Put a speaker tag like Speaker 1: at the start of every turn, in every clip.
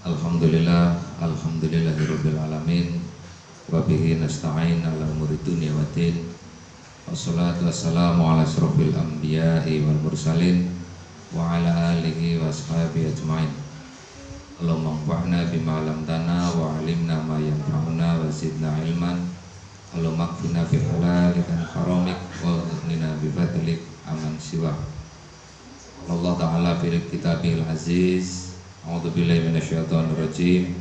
Speaker 1: Alhamdulillahirabbil alamin wa bihi nasta'in ala umuri dunya waddin. Wassalatu wassalamu ala asyrofil anbiya'i wal mursalin wa ala alihi wa ashabihi ajma'in. Allahumma anfa'na bima 'allamtana wa 'allimna ma yanfa'una wa zidna ilman. Allahumma kfina bi halalika an haramik wa ghnina bi fadlik aman siwa. Allah ta'ala fil kitabil aziz. A'udzu billahi minasyaitonir rajim.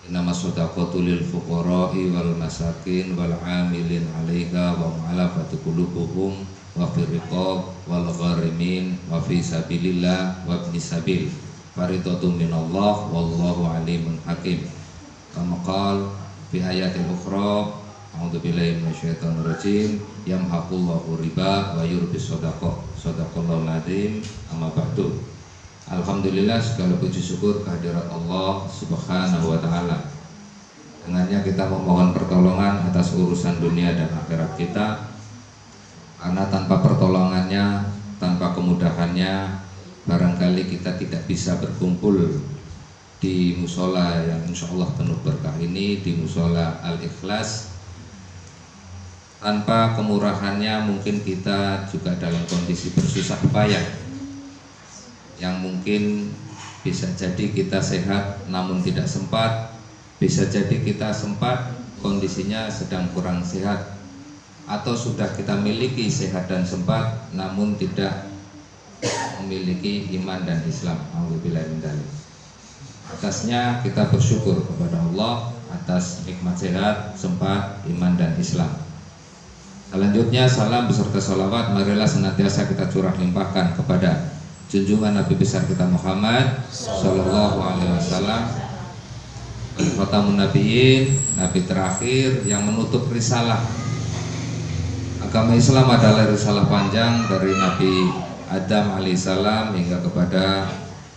Speaker 1: Innamas shadaqatu lil fuqara'i wal masakin wal 'amilin 'alaiha wa mu'allafati qulubuhum wa fir riqab wal gharimin wa fi sabilillah wa ibnis sabil. Faridatun minallah wallahu alimun hakim. Kama qala fi ayatil ukhra, a'udzu billahi minasyaitonir rajim, yamhaqullahu riba wa yurbis shadaqah. Shadaqallahul azim. Amma ba'du. Alhamdulillah, segala puji syukur kehadirat Allah Subhanahu wa ta'ala. Dengannya kita memohon pertolongan atas urusan dunia dan akhirat kita, karena tanpa pertolongannya, tanpa kemudahannya, barangkali kita tidak bisa berkumpul di musola yang insya Allah penuh berkah ini, di musola Al-Ikhlas. Tanpa kemurahannya mungkin kita juga dalam kondisi bersusah payah, yang mungkin bisa jadi kita sehat namun tidak sempat, bisa jadi kita sempat kondisinya sedang kurang sehat, atau sudah kita miliki sehat dan sempat namun tidak memiliki iman dan Islam. Alhamdulillah min dzalik. Atasnya kita bersyukur kepada Allah atas nikmat sehat, sempat, iman dan Islam. Selanjutnya salam beserta salawat marilah senantiasa kita curah limpahkan kepada junjungan Nabi besar kita Muhammad Sallallahu Alaihi Wasallam, khatamun nabiyyin, Nabi terakhir yang menutup risalah agama Islam. Adalah risalah panjang dari Nabi Adam alaihissalam hingga kepada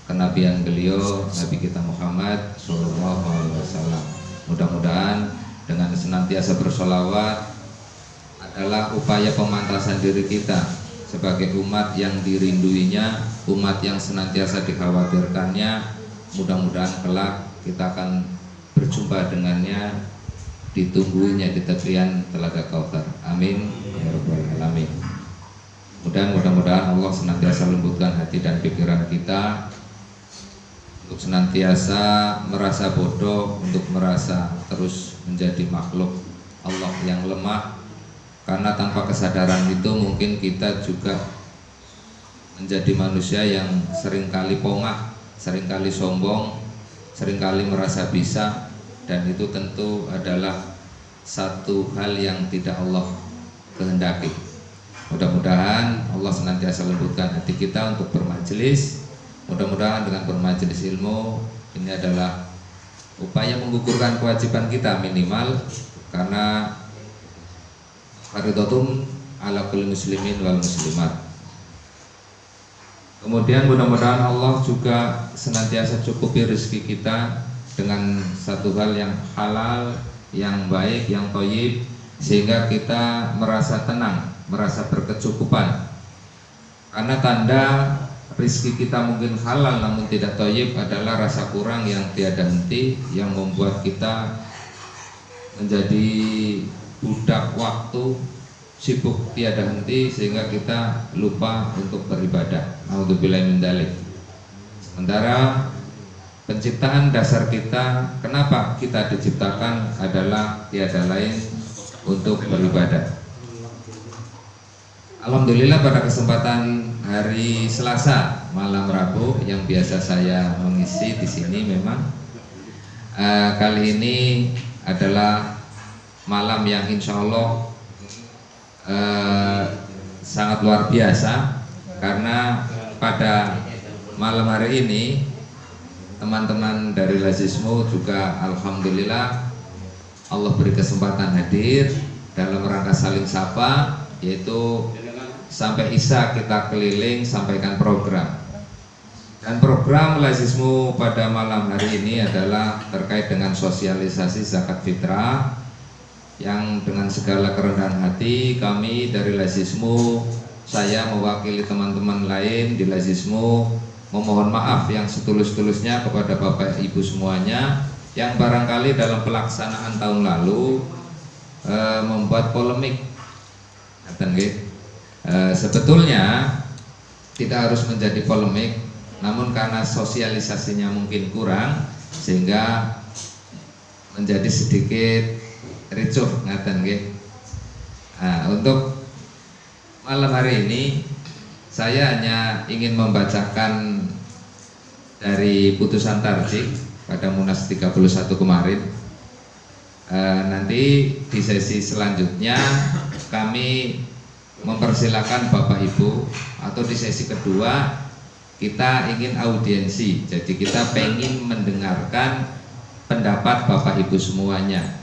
Speaker 1: kenabian beliau Nabi kita Muhammad Sallallahu Alaihi Wasallam. Mudah-mudahan dengan senantiasa bersolawat adalah upaya pemantasan diri kita sebagai umat yang dirinduinya, umat yang senantiasa dikhawatirkannya. Mudah-mudahan kelak kita akan berjumpa dengannya, ditungguinya di tepian telaga Kautsar. Amin ya rabbal alamin. Mudah-mudahan Allah senantiasa lembutkan hati dan pikiran kita untuk senantiasa merasa bodoh, untuk merasa terus menjadi makhluk Allah yang lemah. Karena tanpa kesadaran itu mungkin kita juga menjadi manusia yang seringkali pongah, seringkali sombong, seringkali merasa bisa, dan itu tentu adalah satu hal yang tidak Allah kehendaki. Mudah-mudahan Allah senantiasa lembutkan hati kita untuk bermajelis. Mudah-mudahan dengan bermajelis ilmu ini adalah upaya menggugurkan kewajiban kita minimal, karena faridatun ala kulli muslimin wal muslimat. Kemudian mudah-mudahan Allah juga senantiasa cukupi rezeki kita dengan satu hal yang halal, yang baik, yang thayyib, sehingga kita merasa tenang, merasa berkecukupan. Karena tanda rezeki kita mungkin halal namun tidak thayyib adalah rasa kurang yang tiada henti, yang membuat kita menjadi budak waktu, sibuk tiada henti, sehingga kita lupa untuk beribadah. A'udzubillahi min dzalik. Sementara penciptaan dasar kita, kenapa kita diciptakan adalah tiada lain untuk beribadah. Alhamdulillah pada kesempatan hari Selasa malam Rabu yang biasa saya mengisi di sini, memang kali ini adalah malam yang insya Allah sangat luar biasa, karena pada malam hari ini teman-teman dari Lazismu juga alhamdulillah Allah beri kesempatan hadir dalam rangka saling sapa, yaitu sampai Isya kita keliling sampaikan program. Dan program Lazismu pada malam hari ini adalah terkait dengan sosialisasi zakat fitrah, yang dengan segala kerendahan hati kami dari Lazismu, saya mewakili teman-teman lain di Lazismu, memohon maaf yang setulus-tulusnya kepada Bapak Ibu semuanya yang barangkali dalam pelaksanaan tahun lalu membuat polemik. Sebetulnya tidak harus menjadi polemik, namun karena sosialisasinya mungkin kurang sehingga menjadi sedikit ricuh. Untuk malam hari ini saya hanya ingin membacakan dari putusan Tarjih pada Munas 31 kemarin. Nanti di sesi selanjutnya kami mempersilahkan Bapak Ibu, atau di sesi kedua kita ingin audiensi. Jadi kita pengen mendengarkan pendapat Bapak Ibu semuanya.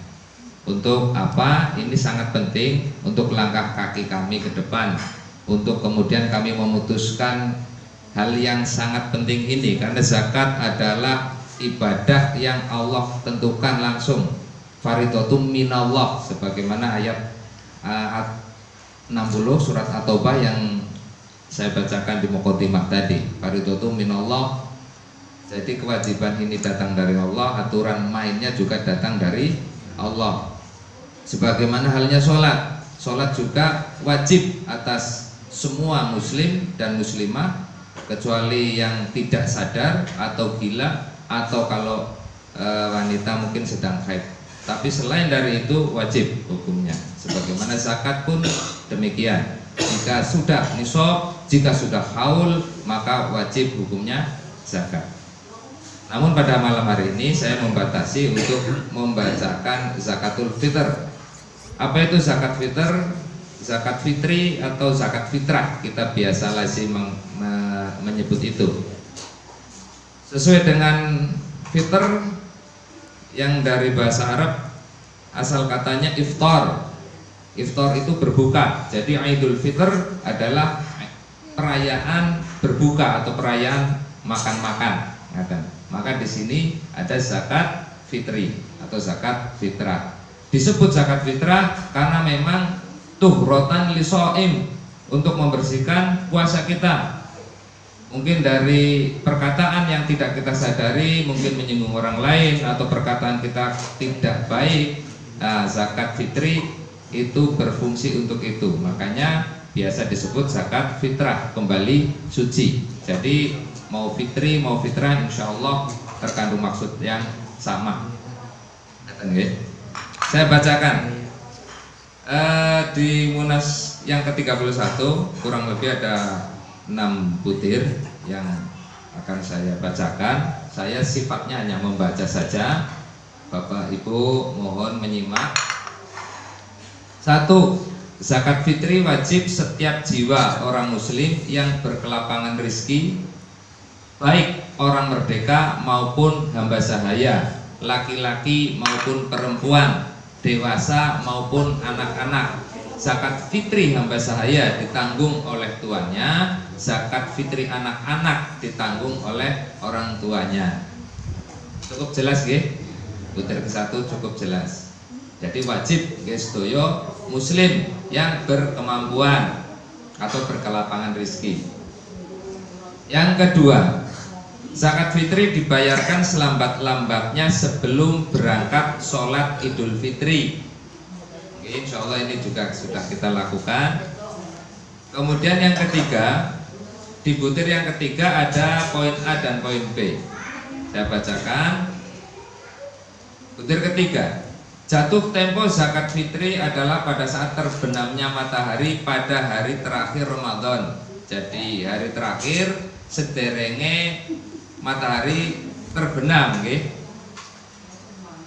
Speaker 1: Untuk apa? Ini sangat penting untuk langkah kaki kami ke depan, untuk kemudian kami memutuskan hal yang sangat penting ini, karena zakat adalah ibadah yang Allah tentukan langsung, faridatum minallah, sebagaimana ayat 60 surat At-Taubah yang saya bacakan di muqaddimah tadi, faridatum minallah. Jadi kewajiban ini datang dari Allah, aturan mainnya juga datang dari Allah. Sebagaimana halnya sholat, sholat juga wajib atas semua muslim dan muslimah, kecuali yang tidak sadar atau gila, atau kalau wanita mungkin sedang haid. Tapi selain dari itu wajib hukumnya. Sebagaimana zakat pun demikian. Jika sudah nisab, jika sudah haul, maka wajib hukumnya zakat. Namun pada malam hari ini saya membatasi untuk membacakan zakatul fitr. Apa itu zakat fitr? Zakat fitri atau zakat fitrah, kita biasa lazim menyebut itu. Sesuai dengan fitr yang dari bahasa Arab, asal katanya iftar. Iftar itu berbuka. Jadi Idul Fitr adalah perayaan berbuka atau perayaan makan-makan. Maka di sini ada zakat fitri atau zakat fitrah. Disebut zakat fitrah karena memang tuhrotan lisoim, untuk membersihkan puasa kita. Mungkin dari perkataan yang tidak kita sadari, mungkin menyinggung orang lain, atau perkataan kita tidak baik. Zakat fitri itu berfungsi untuk itu. Makanya biasa disebut zakat fitrah, kembali suci. Jadi mau fitri mau fitrah insya Allah terkandung maksud yang sama. Saya bacakan di Munas yang ke-31 kurang lebih ada 6 butir yang akan saya bacakan. Saya sifatnya hanya membaca saja. Bapak Ibu mohon menyimak. 1. Zakat fitri wajib setiap jiwa orang muslim yang berkelapangan rizki, baik orang merdeka maupun hamba sahaya, laki-laki maupun perempuan, dewasa maupun anak-anak. Zakat fitri hamba sahaya ditanggung oleh tuannya, zakat fitri anak-anak ditanggung oleh orang tuanya. Cukup jelas nggih? Butir ke-1 cukup jelas. Jadi wajib guys doyo muslim yang berkemampuan atau berkelapangan rezeki. Yang kedua, zakat fitri dibayarkan selambat-lambatnya sebelum berangkat sholat Idul Fitri. Oke, insya Allah ini juga sudah kita lakukan. Kemudian yang ketiga, di butir yang ketiga ada poin A dan poin B. Saya bacakan. Butir ketiga, jatuh tempo zakat fitri adalah pada saat terbenamnya matahari pada hari terakhir Ramadan. Jadi hari terakhir sederenge matahari terbenam, okay?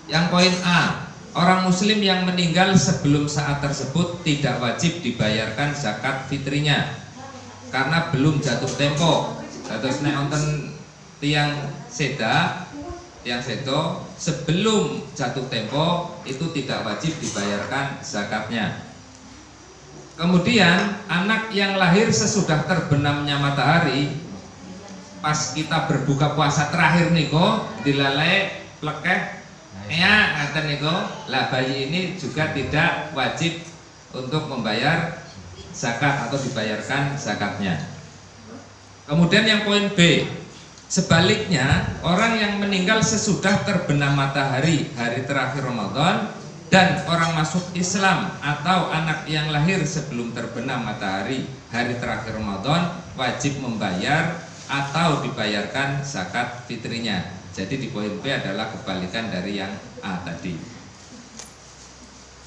Speaker 1: Yang poin A, orang muslim yang meninggal sebelum saat tersebut tidak wajib dibayarkan zakat fitrinya karena belum jatuh tempo. Terus nek wonten tiang seda, tiang sedo sebelum jatuh tempo itu tidak wajib dibayarkan zakatnya. Kemudian anak yang lahir sesudah terbenamnya matahari, pas kita berbuka puasa terakhir niko dilalai plekeh ya ngaten niko, lah bayi ini juga tidak wajib untuk membayar zakat atau dibayarkan zakatnya. Kemudian yang poin B, Sebaliknya, orang yang meninggal sesudah terbenam matahari hari terakhir Ramadan dan orang masuk Islam atau anak yang lahir sebelum terbenam matahari hari terakhir Ramadan wajib membayar atau dibayarkan zakat fitrinya. Jadi di poin B adalah kebalikan dari yang A tadi.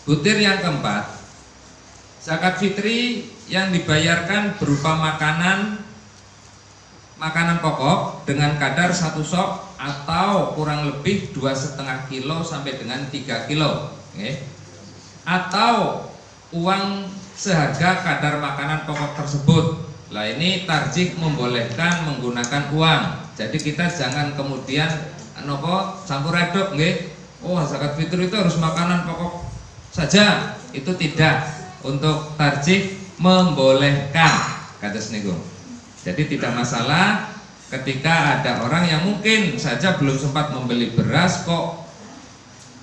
Speaker 1: Butir yang keempat, zakat fitri yang dibayarkan berupa makanan pokok dengan kadar 1 sok atau kurang lebih 2,5 kilo sampai dengan 3 kilo, okay? Atau uang seharga kadar makanan pokok tersebut. Lah ini tarjih membolehkan menggunakan uang. Jadi kita jangan kemudian campur aduk, nggih. Oh, zakat fitri itu harus makanan pokok saja. Itu tidak. Untuk tarjih membolehkan, kata seniku. Jadi tidak masalah ketika ada orang yang mungkin saja belum sempat membeli beras kok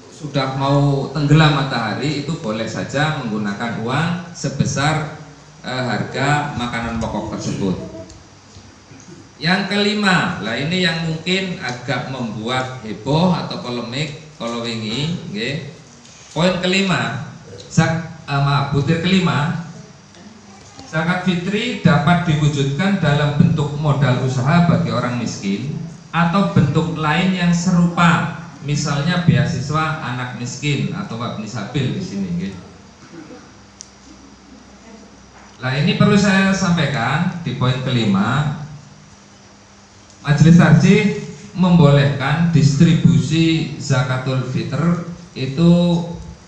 Speaker 1: sudah mau tenggelam matahari, itu boleh saja menggunakan uang sebesar harga makanan pokok tersebut. Yang kelima, lah ini yang mungkin agak membuat heboh atau polemik kalau wingi, nggih. Poin kelima, butir kelima, zakat fitri dapat diwujudkan dalam bentuk modal usaha bagi orang miskin atau bentuk lain yang serupa, misalnya beasiswa anak miskin atau wabni sabil di sini. Nah ini perlu saya sampaikan di poin kelima, Majelis Tarjih membolehkan distribusi zakatul fitr itu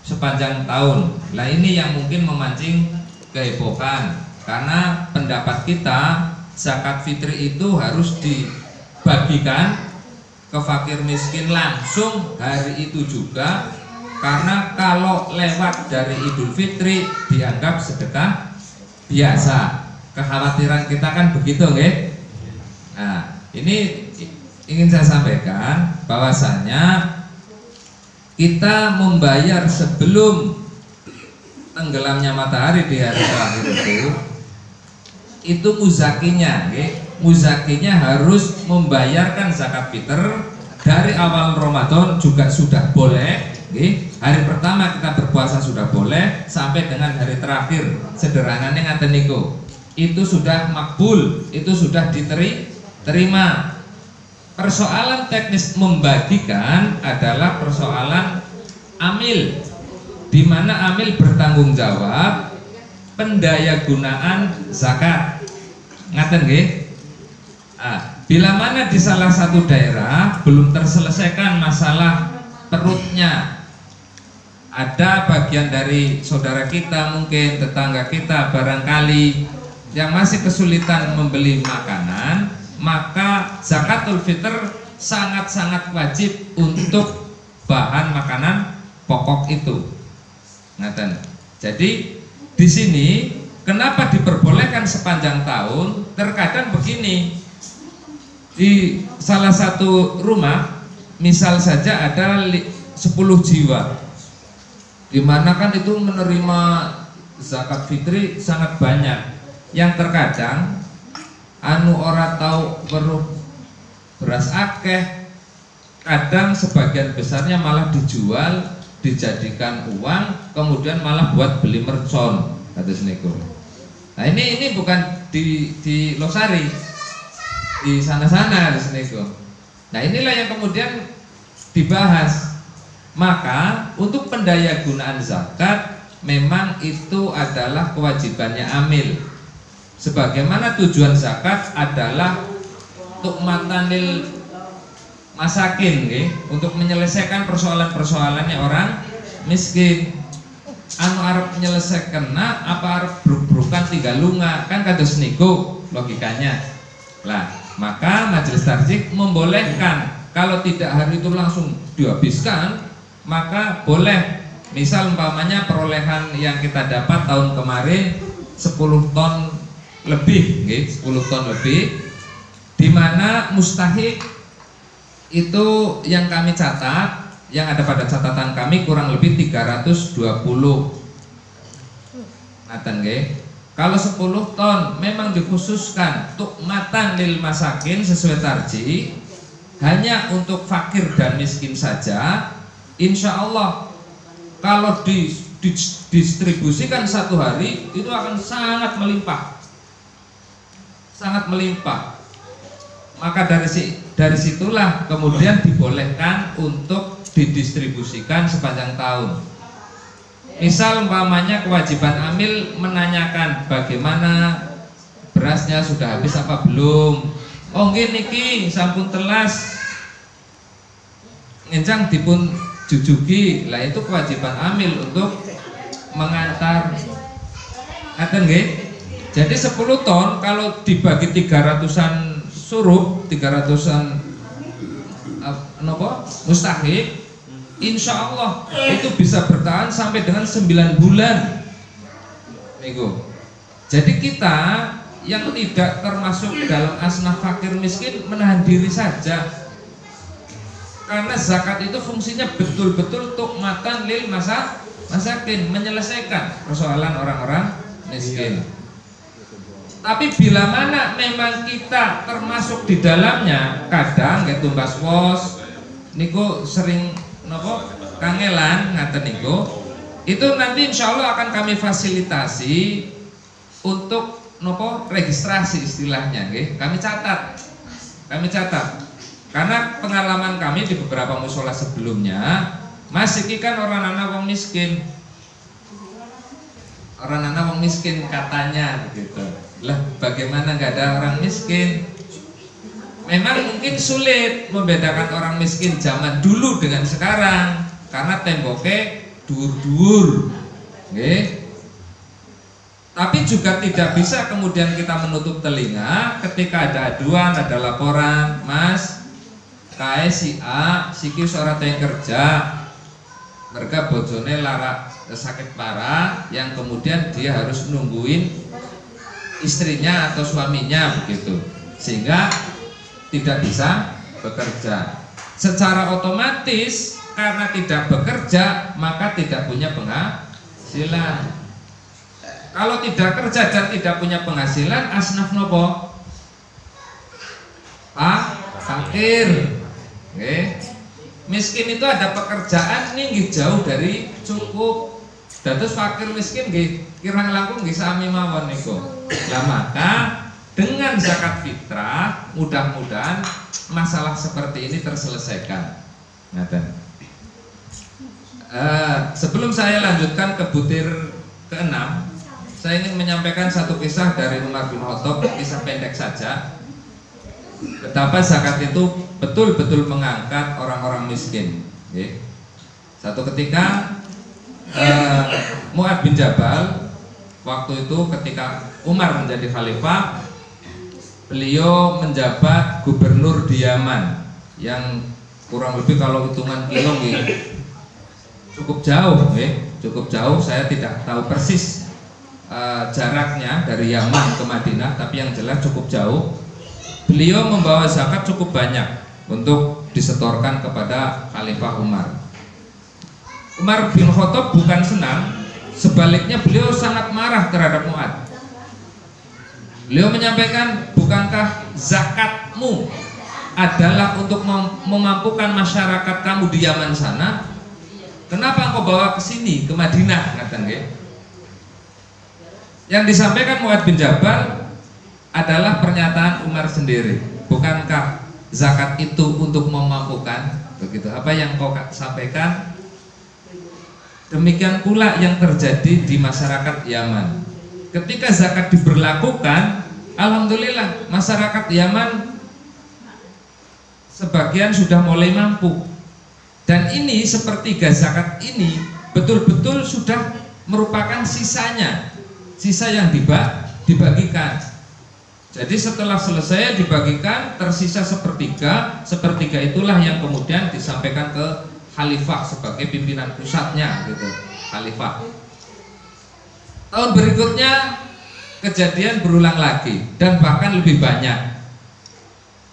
Speaker 1: sepanjang tahun. Nah ini yang mungkin memancing kehebohan. Karena pendapat kita zakat fitri itu harus dibagikan ke fakir miskin langsung hari itu juga, karena kalau lewat dari Idul Fitri dianggap sedekah biasa. Kekhawatiran kita kan begitu, nggih. Nah, ini ingin saya sampaikan bahwasanya kita membayar sebelum tenggelamnya matahari di hari terakhir itu muzakinya, muzakinya harus membayarkan zakat fitr dari awal Ramadan juga sudah boleh, hari pertama kita berpuasa sudah boleh sampai dengan hari terakhir, sederhananya ngaten niku, itu sudah makbul, itu sudah diterima. Persoalan teknis membagikan adalah persoalan amil, di mana amil bertanggung jawab pendayagunaan zakat. Ngaten nggih? Bila mana di salah satu daerah belum terselesaikan masalah perutnya, ada bagian dari saudara kita, mungkin tetangga kita barangkali yang masih kesulitan membeli makanan, maka zakatul fitr sangat-sangat wajib untuk bahan makanan pokok itu. Ngaten. Jadi di sini kenapa diperbolehkan sepanjang tahun? Terkadang begini, di salah satu rumah misal saja ada 10 jiwa, dimana kan itu menerima zakat fitri sangat banyak, yang terkadang ora tahu perlu beras akeh, kadang sebagian besarnya malah dijual, dijadikan uang, kemudian malah buat beli mercon, kata seniku. Nah ini bukan di Losari, di sana-sana di seniku. Nah inilah yang kemudian dibahas. Maka untuk pendayagunaan zakat memang itu adalah kewajibannya amil. Sebagaimana tujuan zakat adalah tukmatanil masakin, untuk menyelesaikan persoalan-persoalannya orang miskin. Arep menyelesaikan apa arep bruk-brukan tinggal lunga, kan kados niku logikanya. Lah, maka Majelis Tarjih membolehkan kalau tidak hari itu langsung dihabiskan, maka boleh. Misal umpamanya perolehan yang kita dapat tahun kemarin 10 ton lebih, 10 ton lebih, di mana mustahik itu yang kami catat, yang ada pada catatan kami kurang lebih 320. Ngaten nggih. Kalau 10 ton memang dikhususkan tu'matan lil masakin sesuai tarji, hanya untuk fakir dan miskin saja, insya Allah kalau didistribusikan satu hari itu akan sangat melimpah, sangat melimpah. Maka dari situlah kemudian dibolehkan untuk didistribusikan sepanjang tahun. Misal umpamanya kewajiban amil menanyakan bagaimana berasnya sudah habis apa belum. Oh nggih niki sampun telas ngencang dipun jujugi. Lah itu kewajiban amil untuk mengantar. Ngaten nggih. Jadi 10 ton kalau dibagi 300-an suruh, 300-an mustahik, insya Allah itu bisa bertahan sampai dengan 9 bulan. Jadi kita yang tidak termasuk dalam asnaf fakir miskin menahan diri saja, karena zakat itu fungsinya betul-betul tu'matan lil masakin, menyelesaikan persoalan orang-orang miskin. Tapi bila mana memang kita termasuk di dalamnya, kadang kayak tumbas pos niku sering nopo kangelan ngaten niku, itu nanti insya Allah akan kami fasilitasi untuk nopo registrasi istilahnya, nggih. Kami catat, karena pengalaman kami di beberapa musola sebelumnya, Mas iki kan orang anak wong miskin, katanya begitu. Lah bagaimana nggak ada orang miskin? Memang mungkin sulit membedakan orang miskin zaman dulu dengan sekarang karena temboknya dur-dur, okay? Tapi juga tidak bisa kemudian kita menutup telinga ketika ada aduan, ada laporan, Mas, kae si A, siki seorang yang kerja, mereka bojone lara sakit parah, yang kemudian dia harus nungguin istrinya atau suaminya begitu, sehingga tidak bisa bekerja. Secara otomatis karena tidak bekerja maka tidak punya penghasilan. Kalau tidak kerja dan tidak punya penghasilan, asnaf nopo? Fakir. Okay. Miskin itu ada pekerjaan nih jauh dari cukup. Dados fakir miskin nggih kirang langkung nggih sami mawon niku. Lah maka dengan zakat fitrah mudah-mudahan masalah seperti ini terselesaikan. Sebelum saya lanjutkan ke butir ke-6, saya ingin menyampaikan satu kisah dari Umar bin Khattab, kisah pendek saja. Betapa zakat itu betul-betul mengangkat orang-orang miskin. Satu ketika Mu'ad bin Jabal waktu itu ketika Umar menjadi khalifah, beliau menjabat gubernur di Yaman yang kurang lebih kalau hitungan kilo cukup jauh, saya tidak tahu persis jaraknya dari Yaman ke Madinah, tapi yang jelas cukup jauh. Beliau membawa zakat cukup banyak untuk disetorkan kepada Khalifah Umar. Umar bin Khattab bukan senang, sebaliknya beliau sangat marah terhadap Mu'ad. Beliau menyampaikan, bukankah zakatmu adalah untuk memampukan masyarakat kamu di Yaman sana? Kenapa engkau bawa ke sini, ke Madinah? Yang disampaikan Mu'ad bin Jabal adalah pernyataan Umar sendiri. Bukankah zakat itu untuk memampukan? Begitu. Apa yang kau sampaikan? Demikian pula yang terjadi di masyarakat Yaman. Ketika zakat diberlakukan, alhamdulillah masyarakat Yaman sebagian sudah mulai mampu. Dan ini sepertiga zakat ini betul-betul sudah merupakan sisanya, sisa yang dibagikan. Jadi setelah selesai dibagikan tersisa sepertiga, sepertiga itulah yang kemudian disampaikan ke khalifah sebagai pimpinan pusatnya gitu, khalifah. Tahun berikutnya kejadian berulang lagi dan bahkan lebih banyak.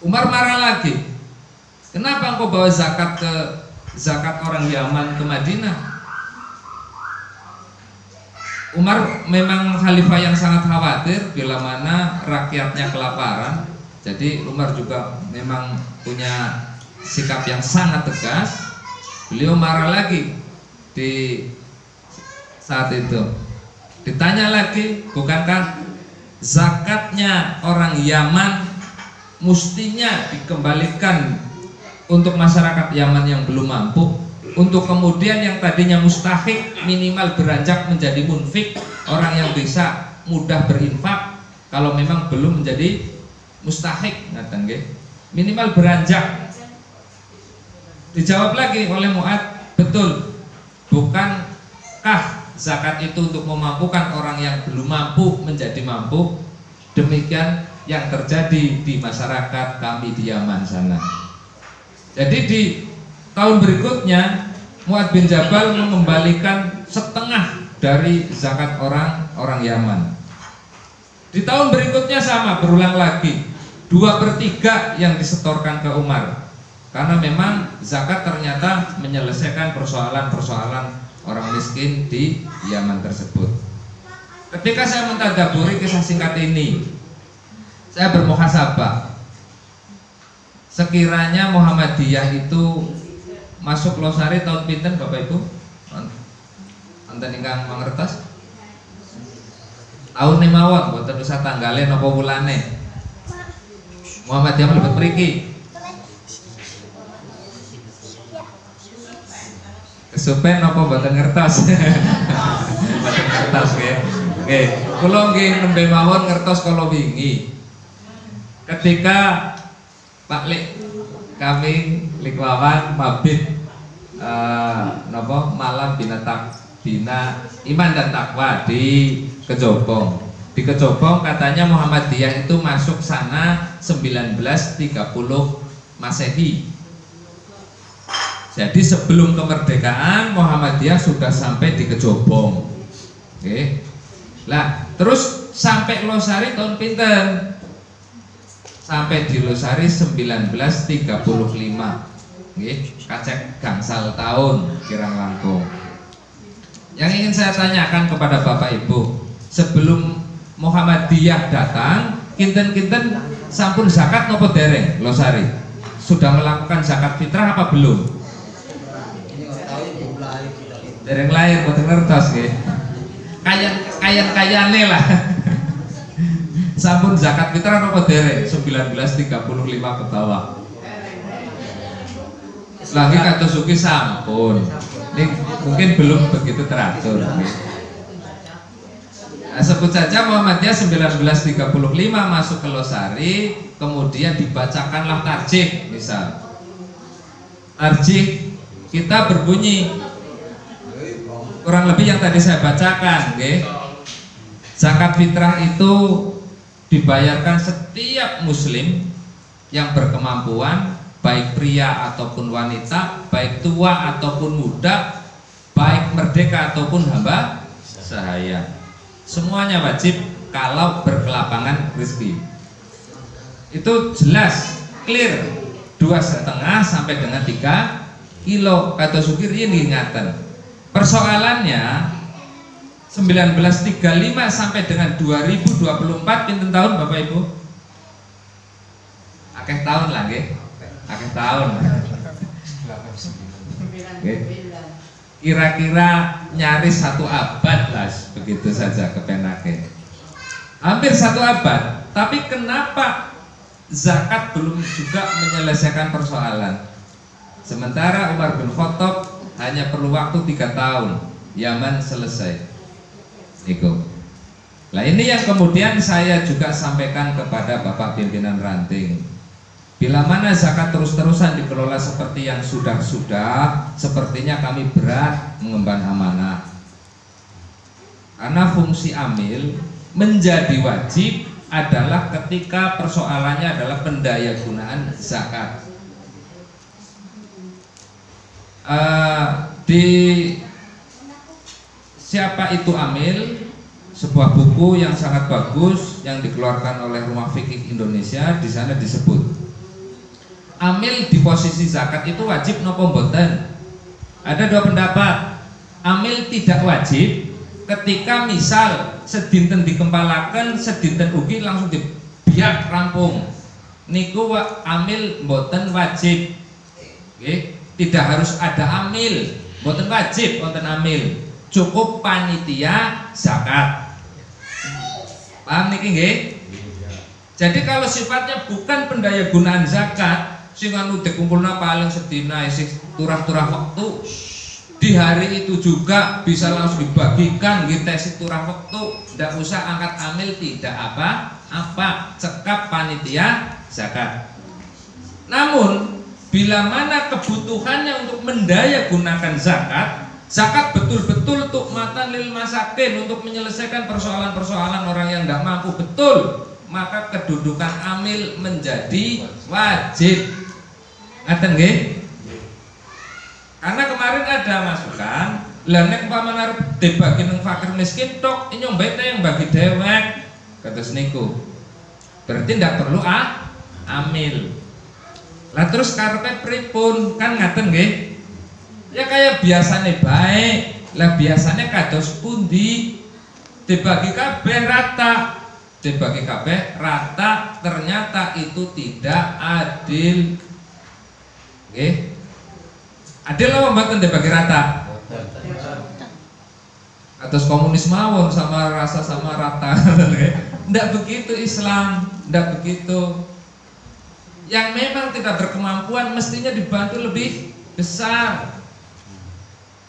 Speaker 1: Umar marah lagi. Kenapa engkau bawa zakat orang Yaman ke Madinah? Umar memang khalifah yang sangat khawatir bila mana rakyatnya kelaparan. Jadi Umar juga memang punya sikap yang sangat tegas. Beliau marah lagi di saat itu. Ditanya lagi, bukankah zakatnya orang Yaman mestinya dikembalikan untuk masyarakat Yaman yang belum mampu, untuk kemudian yang tadinya mustahik minimal beranjak menjadi munfik, orang yang bisa mudah berinfak kalau memang belum menjadi mustahik, ngaten nggih, minimal beranjak. Dijawab lagi oleh Mu'ad, betul, bukankah zakat itu untuk memampukan orang yang belum mampu menjadi mampu? Demikian yang terjadi di masyarakat kami di Yaman sana. Jadi di tahun berikutnya Mu'ad bin Jabal mengembalikan setengah dari zakat orang Yaman. Di tahun berikutnya sama, berulang lagi, 2/3 yang disetorkan ke Umar, karena memang zakat ternyata menyelesaikan persoalan-persoalan orang miskin di Yaman tersebut. Ketika saya mentadaburi kisah singkat ini, saya bermuhasabah, sekiranya Muhammadiyah itu masuk losari tahun pinten Bapak Ibu? Wonten ingkang mangertos? Tahun mawon, boten usah tanggale napa wulane. Muhammadiyah mlebet mriki. Kesupen napa boten ngertos? Boten ngertos nggih. Nggih, kula nggih nembe mawon ngertos kala wingi. Ketika Pak Lik kami Likwawan mabit malam bina iman dan takwa di Kejobong. Di Kejobong katanya Muhammadiyah itu masuk sana 1930 Masehi. Jadi sebelum kemerdekaan Muhammadiyah sudah sampai di Kejobong. Oke. Lah, terus sampai Losari tahun pinten? Sampai di Losari 1935. Nggih, kacek gangsal tahun kirang langkung. Yang ingin saya tanyakan kepada Bapak Ibu, sebelum Muhammadiyah datang, kinten-kinten sampun zakat nopo dereng Losari? Sudah melakukan zakat fitrah apa belum? Dereng lahir, boten ngertos nggih. Kayan-kayane lah. Sampun zakat fitrah nopo dereng 1935 ke bawah. Lagi kata suki sampun. Ini mungkin belum begitu teratur. Nah, sebut saja Muhammadiyah 1935 masuk ke Losari, kemudian dibacakanlah tarjih, misal. Tarjih kita berbunyi kurang lebih yang tadi saya bacakan, okay? Zakat fitrah itu dibayarkan setiap muslim yang berkemampuan, baik pria ataupun wanita, baik tua ataupun muda, baik merdeka ataupun hamba sahaya. Semuanya wajib kalau berkelapangan rezeki. Itu jelas, clear, 2,5 sampai dengan 3 kilo. Kata Sukir ini ingatan. Persoalannya 1935 sampai dengan 2024 pinten tahun Bapak Ibu? Akeh tahun lagi. Akeh tahun. Kira-kira nyaris 1 abad lah, begitu saja kepenake. Hampir 1 abad. Tapi kenapa zakat belum juga menyelesaikan persoalan? Sementara Umar bin Khattab hanya perlu waktu 3 tahun, Yaman selesai. Itu. Nah, ini yang kemudian saya juga sampaikan kepada Bapak pimpinan ranting. Bila mana zakat terus-terusan dikelola seperti yang sudah-sudah, sepertinya kami berat mengemban amanah. Karena fungsi amil menjadi wajib adalah ketika persoalannya adalah pendayagunaan zakat. Di Siapa itu Amil, sebuah buku yang sangat bagus yang dikeluarkan oleh Rumah Fikih Indonesia. Di sana disebut amil di posisi zakat itu wajib nopo mboten. Ada 2 pendapat. Amil tidak wajib ketika misal sedinten dikempalaken sedinten ugi langsung dibiak rampung niku amil mboten wajib. Nggih, tidak harus ada amil, mboten wajib wonten amil, cukup panitia zakat. Paham niki nggih? Jadi kalau sifatnya bukan pendaya gunaan zakat, sing anu dikumpulna paling sedina sing turah-turah waktu, di hari itu juga bisa langsung dibagikan gitu si turah waktu, tidak usah angkat amil, tidak apa-apa, cekap panitia zakat. Namun bila mana kebutuhannya untuk mendaya gunakan zakat, zakat betul-betul untuk matan lil masakin, untuk menyelesaikan persoalan-persoalan orang yang tidak mampu betul, maka kedudukan amil menjadi wajib. Ngaten nggih? Karena kemarin ada masukan, lah nek umpamane arep dibagi nang fakir miskin tok, nyombe yang bagi dewek. Kados niku. Berarti ndak perlu amil. Lah terus karepe pripun? Kan ngaten nggih? Ya kayak biasane baik. Lah biasanya kados pundi? Dibagi kabeh rata. Dibagi kabeh rata, ternyata itu tidak adil. Nggih. Adil apa mboten dibagi rata? Atas komunis mawon sama rasa sama rata. Ndak begitu Islam, ndak begitu. Yang memang tidak berkemampuan mestinya dibantu lebih besar.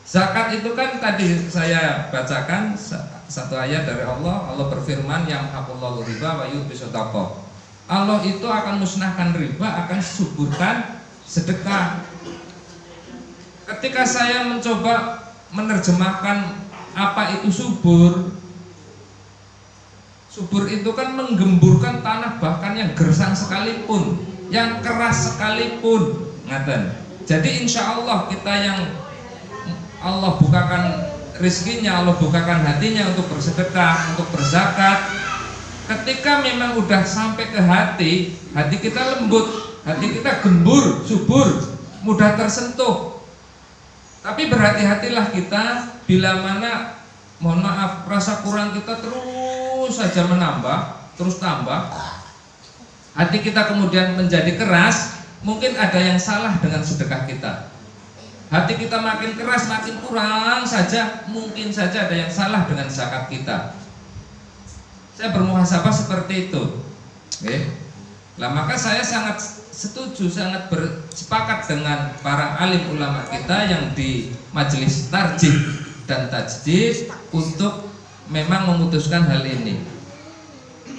Speaker 1: Zakat itu kan tadi saya bacakan satu ayat dari Allah. Allah berfirman, yang haqullahu riba wa yurbi shadaqah. Allah itu akan musnahkan riba, akan suburkan sedekah. Ketika saya mencoba menerjemahkan apa itu subur, subur itu kan menggemburkan tanah bahkan yang gersang sekalipun, yang keras sekalipun, ngaten. Jadi insya Allah kita yang Allah bukakan rizkinya, Allah bukakan hatinya untuk bersedekah, untuk berzakat. Ketika memang udah sampai ke hati, hati kita lembut, hati kita gembur, subur, mudah tersentuh. Tapi berhati-hatilah kita bila mana, mohon maaf, rasa kurang kita terus saja menambah, terus tambah. Hati kita kemudian menjadi keras, mungkin ada yang salah dengan sedekah kita. Hati kita makin keras, makin kurang saja, mungkin saja ada yang salah dengan zakat kita. Saya bermuhasabah seperti itu. Nah, maka saya sangat setuju, sangat bersepakat dengan para alim ulama kita yang di majelis tarjih dan tajdid untuk memang memutuskan hal ini.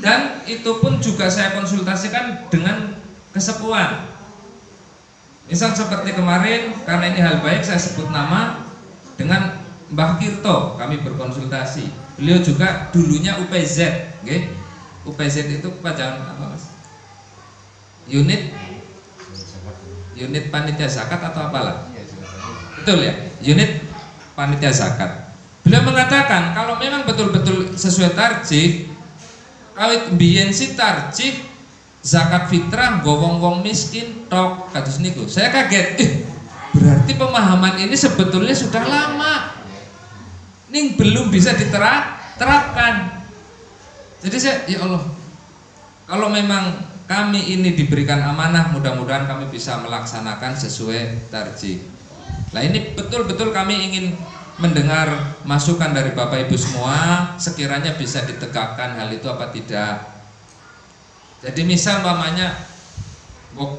Speaker 1: Dan itu pun juga saya konsultasikan dengan kesepuan. Misal seperti kemarin, karena ini hal baik saya sebut nama, dengan Mbah Kirto kami berkonsultasi. Beliau juga dulunya UPZ, okay? UPZ itu kepanjangan apa mas? Unit panitia zakat atau apalah? Betul ya? Unit panitia zakat. Beliau mengatakan kalau memang betul-betul sesuai tarjih, awit mbiyen si tarjih zakat fitrah wong-wong miskin tok kados niku. Saya kaget. Berarti pemahaman ini sebetulnya sudah lama. Ning belum bisa diterapkan. Jadi saya, ya Allah, kalau memang kami ini diberikan amanah, mudah-mudahan kami bisa melaksanakan sesuai tarjih. Nah ini betul-betul kami ingin mendengar masukan dari Bapak Ibu semua, sekiranya bisa ditegakkan hal itu apa tidak. Jadi misal umpamanya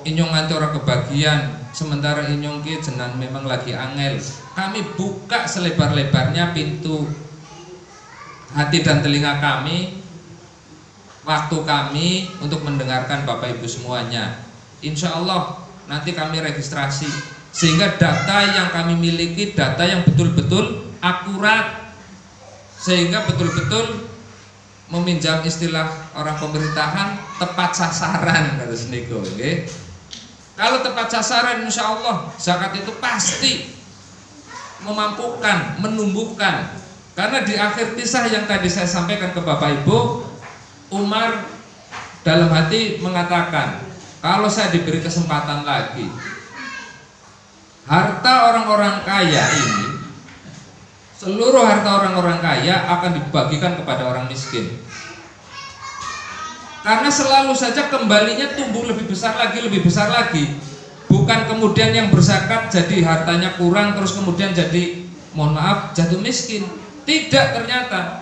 Speaker 1: inyong nganti ora kebagian, sementara inyong ki jenengan memang lagi angel, kami buka selebar-lebarnya pintu hati dan telinga kami, waktu kami untuk mendengarkan Bapak Ibu semuanya. Insya Allah nanti kami registrasi sehingga data yang kami miliki data yang betul-betul akurat, sehingga betul-betul meminjam istilah orang pemerintahan tepat sasaran kata seniku. Okay? Kalau tepat sasaran insya Allah zakat itu pasti memampukan, menumbuhkan. Karena di akhir kisah yang tadi saya sampaikan ke Bapak Ibu, Umar dalam hati mengatakan, kalau saya diberi kesempatan lagi, harta orang-orang kaya ini seluruh harta orang-orang kaya akan dibagikan kepada orang miskin. Karena selalu saja kembalinya tumbuh lebih besar lagi, lebih besar lagi. Bukan kemudian yang berzakat jadi hartanya kurang terus kemudian jadi, mohon maaf, jatuh miskin. Tidak, ternyata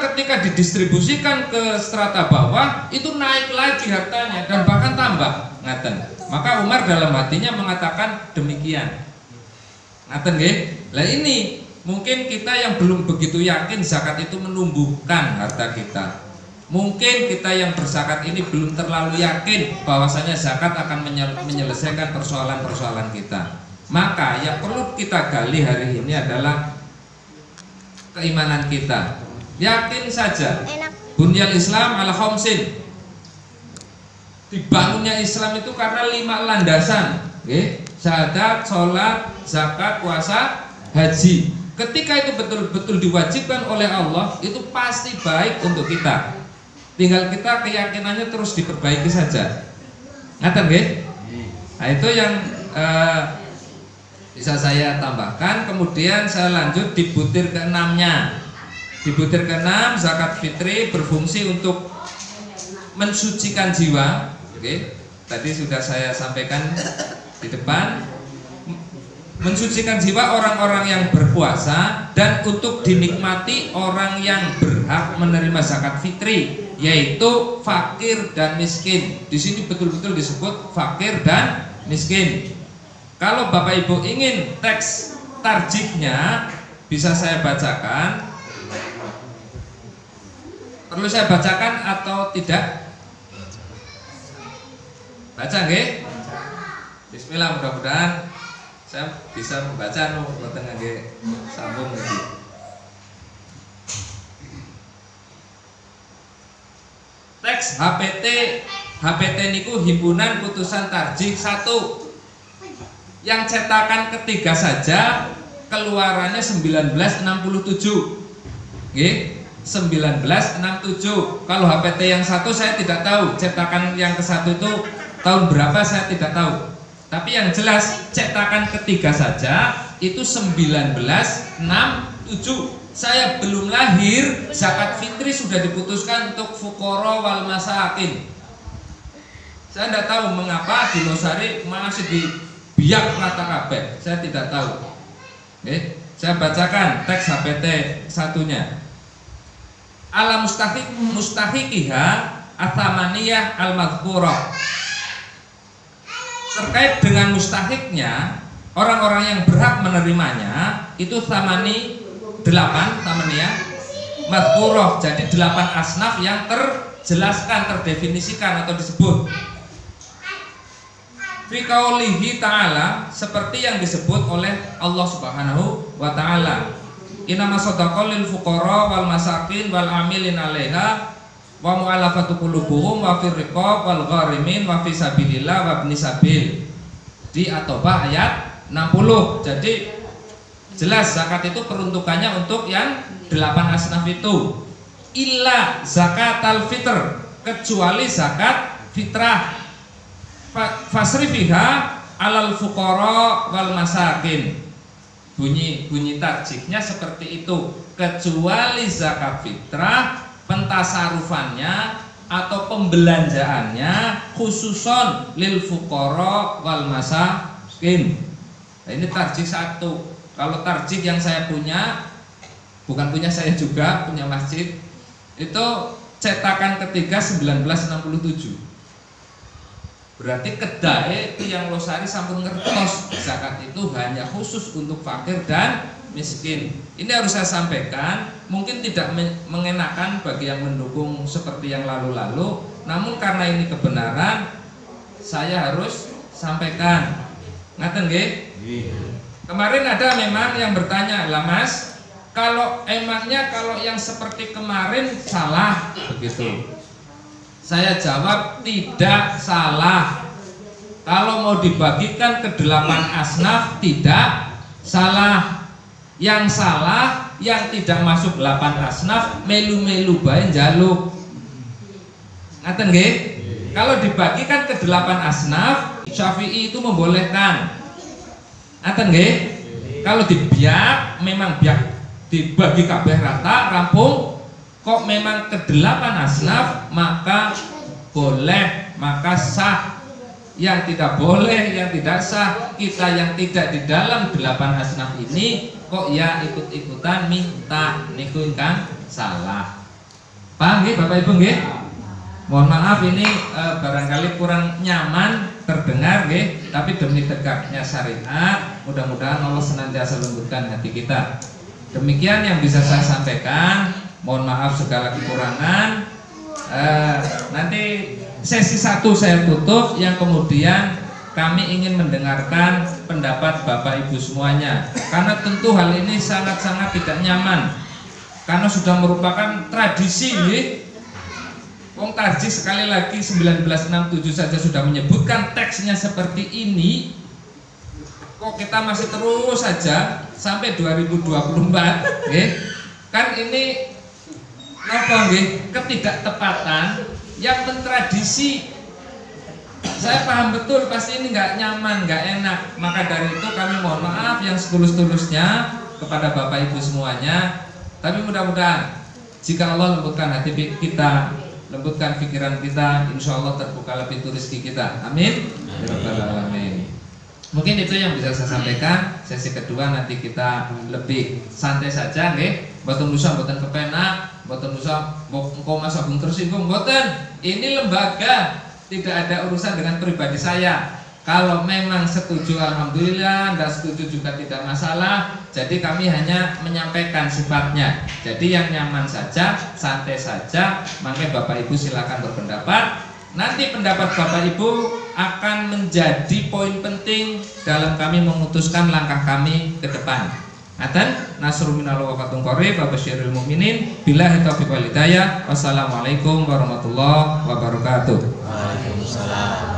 Speaker 1: ketika didistribusikan ke strata bawah itu naik lagi hartanya dan bahkan tambah. Ngaten. Maka Umar dalam hatinya mengatakan demikian. Ngaten nggih? Lah ini mungkin kita yang belum begitu yakin zakat itu menumbuhkan harta kita. Mungkin kita yang berzakat ini belum terlalu yakin bahwasanya zakat akan menyelesaikan persoalan-persoalan kita. Maka yang perlu kita gali hari ini adalah keimanan kita. Yakin saja Bunyal Islam ala khamsin. Dibangunnya Islam itu karena 5 landasan, okay? Syahadat, sholat, zakat, puasa, haji. Ketika itu betul-betul diwajibkan oleh Allah, itu pasti baik untuk kita. Tinggal kita keyakinannya terus diperbaiki saja. Ngaten nggih? Nah, itu yang bisa saya tambahkan. Kemudian saya lanjut di butir ke-6-nya. Di butir ke-6, zakat fitri berfungsi untuk mensucikan jiwa. Oke, tadi sudah saya sampaikan di depan, mensucikan jiwa orang-orang yang berpuasa dan untuk dinikmati orang yang berhak menerima zakat fitri, yaitu fakir dan miskin. Di sini betul-betul disebut fakir dan miskin. Kalau Bapak Ibu ingin teks tarjihnya bisa saya bacakan. Perlu saya bacakan atau tidak? Baca nggih? Bismillah, mudah-mudahan saya bisa membaca mboten nggih sambung lagi. Teks HPT niku himpunan putusan tarjih 1. Yang cetakan ketiga saja keluarannya 1967. Nggih. 1967. Kalau HPT yang 1 saya tidak tahu, cetakan yang ke-1 itu tahun berapa saya tidak tahu. Tapi yang jelas cetakan ketiga saja itu 1967. Saya belum lahir, zakat fitri sudah diputuskan untuk fuqara wal masakin. Saya tidak tahu mengapa di Losari masih di biak rata kabeh. Saya tidak tahu. Oke, saya bacakan teks HPT satunya. Ala mustahiqiha athamaniyah al-madhkurah. Terkait dengan mustahiknya, orang-orang yang berhak menerimanya itu thamani 8 thamaniyah madhkurah. Jadi 8 asnaf yang terjelaskan, terdefinisikan atau disebut. Fi qaulihi ta'ala, seperti yang disebut oleh Allah Subhanahu wa taala. Inama shadaqal lil fuqara wal masakin wal amilin 'alaiha wa mu'allafatu qulubuhum wa fir riqab wal gharimin wa fi sabilillah wa ibni sabil. Di At-Taubah ayat 60. Jadi jelas zakat itu peruntukannya untuk yang 8 asnaf itu. Illa zakatal fitr, kecuali zakat fitrah. Fasrifiha alal fuqara wal masakin. Bunyi tarjihnya seperti itu, kecuali zakat fitrah pentasarufannya atau pembelanjaannya khususon lil fuqara wal masakin. Nah, ini tarjih 1. Kalau tarjih yang saya punya, bukan punya saya juga, punya masjid, itu cetakan ketiga 1967. Berarti kedai itu yang Losari sampun ngertos zakat itu hanya khusus untuk fakir dan miskin. Ini harus saya sampaikan, mungkin tidak mengenakan bagi yang mendukung seperti yang lalu-lalu, namun karena ini kebenaran saya harus sampaikan. Ngaten nggih? Kemarin ada memang yang bertanya, "Lah Mas, kalau emangnya kalau yang seperti kemarin salah begitu?" Saya jawab tidak salah. Kalau mau dibagikan ke 8 asnaf tidak salah. Yang salah yang tidak masuk 8 asnaf melu-melu bae njaluk. Ngaten nggih? Kalau dibagikan ke 8 asnaf, Syafi'i itu membolehkan. Ngaten nggih? kalau dibiak memang biak dibagi kabeh rata rampung, kok memang ke-8 asnaf maka boleh, maka sah. Yang tidak boleh, yang tidak sah, kita yang tidak di dalam 8 asnaf ini kok ya ikut-ikutan minta, niku ingkang salah. Paham nggih Bapak Ibu nggih? Mohon maaf ini barangkali kurang nyaman terdengar nggih, tapi demi tegaknya syariat mudah-mudahan Allah senantiasa lembutkan hati kita. Demikian yang bisa saya sampaikan. Mohon maaf segala kekurangan. Nanti sesi 1 saya tutup, yang kemudian kami ingin mendengarkan pendapat Bapak Ibu semuanya, karena tentu hal ini sangat-sangat tidak nyaman, karena sudah merupakan tradisi nggih. Wong Tarji sekali lagi 1967 saja sudah menyebutkan teksnya seperti ini, kok kita masih terus saja sampai 2024 nggih. Kan ini apa nggih, ketidaktepatan yang mentradisi. Saya paham betul pasti ini nggak nyaman, nggak enak. Maka dari itu kami mohon maaf yang setulus-tulusnya kepada Bapak Ibu semuanya. Tapi mudah-mudahan jika Allah lembutkan hati kita, lembutkan pikiran kita, insya Allah terbuka lebih rezeki kita. Amin. Amin. Mungkin itu yang bisa saya sampaikan. Sesi kedua nanti kita lebih santai saja, nggih. Mboten usah, mboten kepenak, mboten usah engko Mas Agung tersinggung, mboten. Ini lembaga, tidak ada urusan dengan pribadi saya. Kalau memang setuju alhamdulillah, tidak setuju juga tidak masalah. Jadi kami hanya menyampaikan sifatnya. Jadi yang nyaman saja, santai saja. Makanya Bapak Ibu silakan berpendapat. Nanti pendapat Bapak Ibu akan menjadi poin penting dalam kami memutuskan langkah kami ke depan. Atan nasrul minallah wa fathun qarib wa basyiril mu'minin. Billahi taufiq wal hidayah. Wassalamualaikum warahmatullahi wabarakatuh.
Speaker 2: Waalaikumsalam.